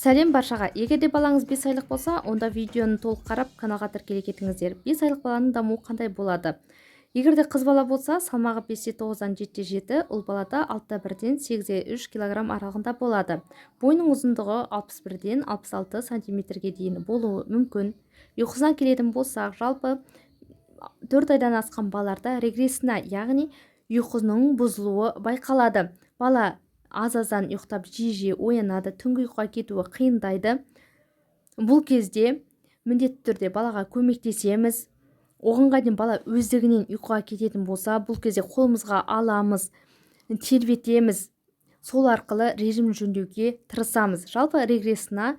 Сәлем баршаға. Егерде балаңыз 5 айлық болса, онда видеоны толық қарап каналға тіркеле кетіңіздер. 5 айлық баланың дамуы қандай болады? Егерде қыз бала болса, салмағы 5-9-дан 7-7, ұл балада 6-1-ден 8-3 кг аралығында болады. Бойының ұзындығы 61-ден 66 сантиметрге дейін болуы мүмкін. Ұйқысына келетін болсақ, жалпы 4 айдан асқан балаларда регрессина, яғни ұйқының бұзылуы байқалады. Бала аз-аздан ұйықтап жиі оянады, түнгі ұйқыға кетуі қиындайды. Бұл кезде міндетті түрде балаға көмектесеміз. Оғанға дейін бала өздігінен ұйқыға кететін болса, бұл кезде қолымызға аламыз, тербетеміз. Сол арқылы режим жөндеуге тырысамыз. Жалпы регрессина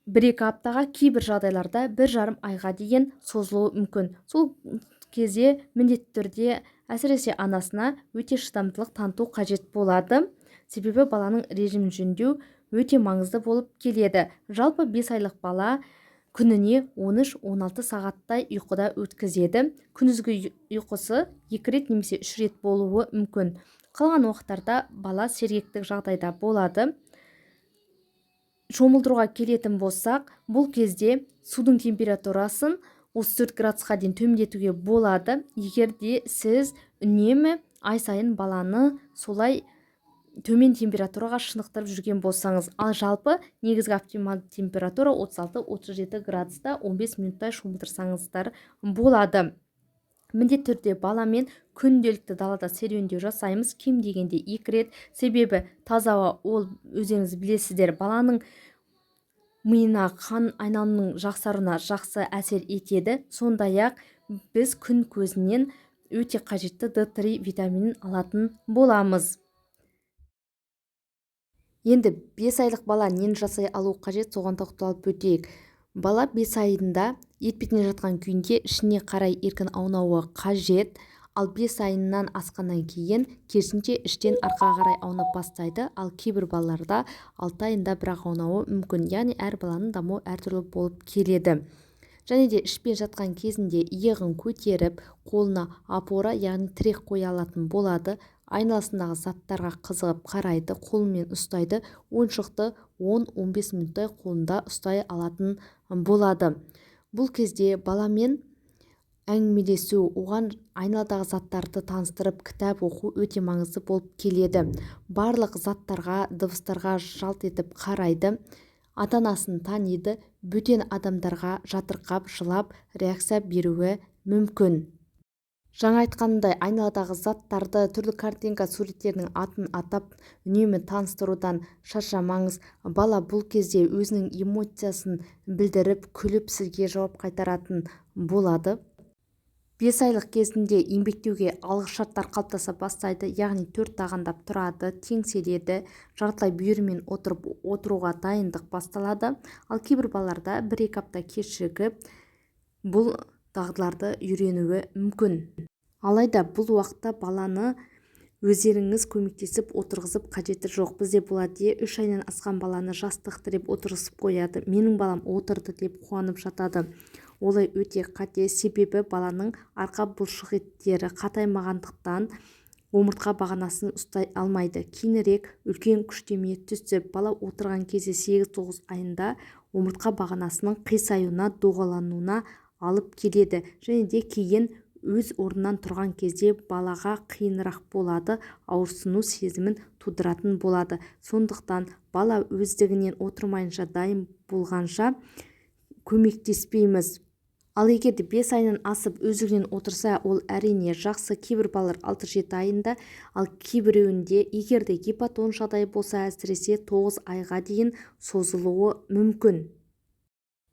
1-2 аптаға, кейбір жағдайларда 1,5 айға дейін созылуы мүмкін. Сол кезде міндетті түрде әсіресе анасына өте шыдамдылық таныту қажет болады. Себебі баланың режимін жөндеу өте маңызды болып келеді. Жалпы 5 айлық бала күніне 13-16 сағаттай ұйқыда өткізеді. Күндізгі ұйқысы 2 рет немесе 3 рет болуы мүмкін. Қалған уақыттарда бала сергектік жағдайда болады. Шомылдыруға келетін болсақ, бұл кезде судың температурасын 34 градусқа дейін төмендетуге болады. Егерде сіз үнемі ай сайын баланы солай төмен температураға шынықтырып жүрген болсаңыз, ал жалпы негізгі оптималды температура 36-37 градуста 15 минуттай шомылдырсаңыздар болады. Міндетті түрде баламен күнделікті далада серуендеу жасаймыз, кем дегенде 2 рет. Себебі таза ауа, ол өзіңіз білесіздер, баланың миына, қан айналымының жақсаруына жақсы әсер етеді. Сондай-ақ біз күн көзінен өте қажетті D3 витаминін алатын боламыз. Енді 5 айлық бала нені жасай алу қажет, соған тоқталып өтейік. Бала 5 айында етпетінен жатқан күйінде ішіне қарай еркін аунауы қажет. Ал 5 айынан асқаннан кейін керісінше іштен арқаға қарай аунап бастайды. Ал кейбір балаларда 6 айында бірақ аунауы мүмкін. Яғни әр баланың дамуы әртүрлі болып келеді. Және де ішпен жатқан кезінде иығын көтеріп, қолына опора, яғни тірек қоя алатын болады. Айналасындағы заттарға қызығып қарайды, қолымен ұстайды. Ойыншықты 10-15 минуттай қолында ұстай алатын болады. Бұл кезде баламен әңгімелесу, оған айналадағы заттарды таныстырып, кітап оқу өте маңызды болып келеді. Барлық заттарға, дыбыстарға жалт етіп қарайды. Ата-анасын таниды, бөтен адамдарға жатырқап, жылап, реакция беруі мүмкін. Жаңа айтқандай, айналадағы заттарды, түрлі картинка суреттерінің атын атап, үнемі таныстырудан шаршамаңыз. Бала бұл кезде өзінің эмоциясын білдіріп, күліп сізге жауап қайтаратын болады. 5 айлық кезінде еңбектеуге алғышарттар қалыптаса бастайды, яғни 4 тағандап тұрады, теңселеді, жартылай бүйірмен отыруға дайындық басталады. Ал кейбір балаларда 1-2 апта кешігіп бұл дағдыларды үйренуі мүмкін. Алайда бұл уақытта баланы өздеріңіз көмектесіп отырғызып қажеті жоқ. Бізде болады, 3 айынан асқан баланы жастық тіреп отырғызып қояды. Менің балам отырды деп қуанып жатады. Олай өте қате, себебі баланың арқа бұлшық еттері қатаймағандықтан омыртқа бағанасын ұстай алмайды. Кейінірек үлкен күштеме түсіп, бала отырған кезде 8-9 айында омыртқа бағанасының қисаюына, доғалануына алып келеді. Және де кейін өз орнынан тұрған кезде балаға қиынырақ болады, ауырсыну сезімін тудыратын болады. Сондықтан бала өздігінен отырмайынша, дайын болғанша көмектеспейміз. Ал егерде 5 айынан асып өздігінен отырса, ол әрине жақсы. Кейбір балалар 6-7 айында, ал кейбіреуінде егерде гипотон жағдайы болса, әсіресе 9 айға дейін созылуы мүмкін.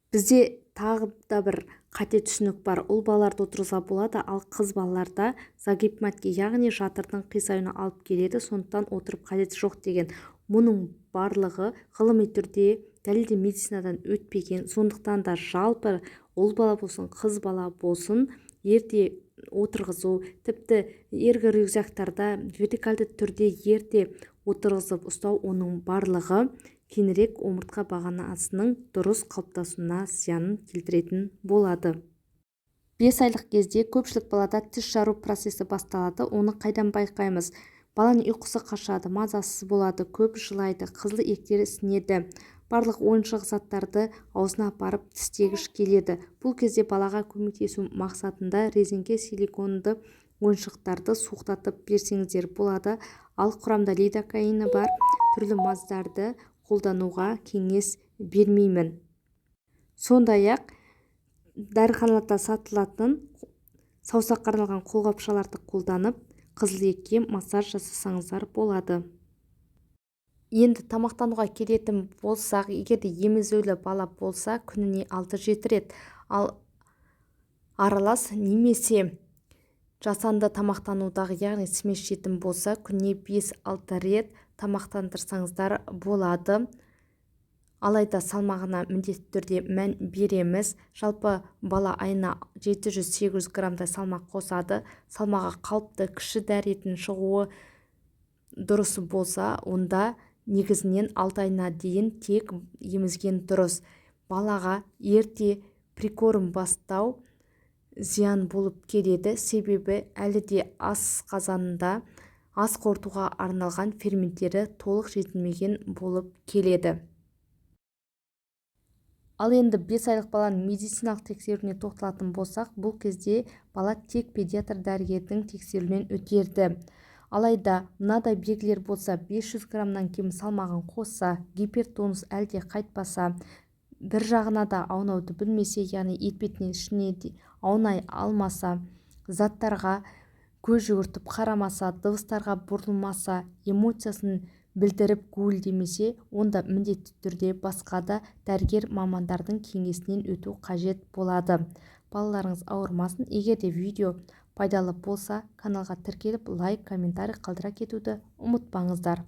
Бізде тағы да бір қате түсінік бар. Ұл балаларды отырғызуға болады, ал қыз балаларда загипматке, яғни жатырдың қисаюына алып келеді, сондықтан отырып қажеті жоқ деген. Мұның барлығы ғылыми түрде дәлелді медицинадан өтпеген. Сондықтан да жалпы ұл бала болсын, қыз бала болсын, ерте отырғызу, тіпті ергі рюкзактарда вертикальды түрде ерте отырғызып ұстау, оның барлығы кейінірек омыртқа бағанасының дұрыс қалыптасуына зиянын келтіретін болады. 5 айлық кезде көпшілік балада тіс жару процесі басталады. Оны қайдан байқаймыз? баланың ұйқысы қашады, мазасыз болады, көп жылайды, қызыл иектері ісінеді, барлық ойыншық заттарды аузына апарып тістегіш келеді. Бұл кезде балаға көмектесу мақсатында резеңке силиконды ойыншықтарды суықтатып берсеңіздер болады, ал құрамда лидокаині бар түрлі маздарды қолдануға кеңес бермеймін. Сондай-ақ дәріханаларда сатылатын саусаққа арналған қолғапшаларды қолданып қызыл иекке массаж жасасаңыздар болады. Енді тамақтануға келетін болсақ, егерде емізулі бала болса, күніне 6-7 рет, ал аралас немесе жасанды тамақтанудағы, яғни смеш жетім болса, күніне 5-6 рет тамақтандырсаңыздар болады. Алайда салмағына міндетті түрде мән береміз. Жалпы бала айына 700-800 граммдай салмақ қосады. Салмағы қалыпты кіші дәретін шығуы дұрыс болса, онда негізінен 6 айына дейін тек емізген дұрыс. Балаға ерте прикорм бастау зиян болып келеді, себебі әлі де асқазанында ас қорытуға арналған ферменттері толық жетілмеген болып келеді. Ал енді 5 айлық баланың медициналық тексеруіне тоқталатын болсақ, бұл кезде бала тек педиатр дәрігердің тексеруінен өтеді. Алайда мынадай белгілер болса, 500 граммнан кем салмағын қосса, гипертонус әлде қайтпаса, бір жағына да аунауды білмесе, яғни етпетінен ішіне аунай алмаса, заттарға көз жүгіртіп қарамаса, дыбыстарға бұрылмаса, эмоциясын білдіріп гуілдемесе, онда міндетті түрде басқа да дәрігер мамандардың кеңесінен өту қажет болады. Балаларыңыз ауырмасын. Егер де видео пайдалы болса, каналға тіркеліп, лайк, комментарий қалдыра кетуді ұмытпаңыздар.